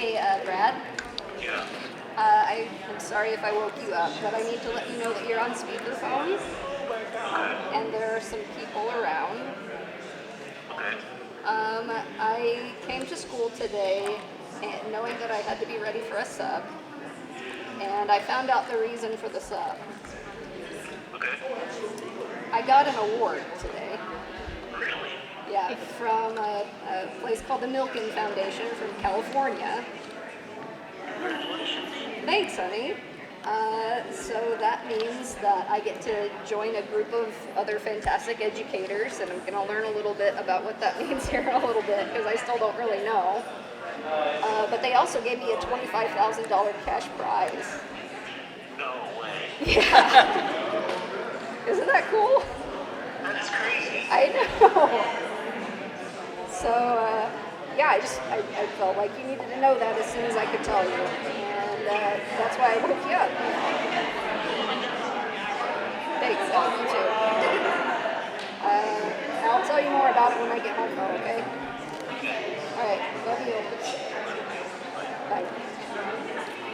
Hey, Brad. Yeah. I'm sorry if I woke you up, but I need to let you know that you're on speakerphone Okay. and there are some people around. Okay. I came to school today knowing that I had to be ready for a sub, and I found out the reason for the sub. Okay. I got an award today. Really? Yeah, from a place called the Milken Foundation from California. Congratulations. Thanks, honey. So that means that I get to join a group of other fantastic educators, and I'm going to learn a little bit about what that means here in a little bit because I still don't really know. But they also gave me a $25,000 cash prize. No way. Yeah. Isn't that cool? That's crazy. I know. So, yeah, I felt like you needed to know that as soon as I could tell you. And that's why I woke you up. Thanks, you too. I'll tell you more about it when I get home, though, okay?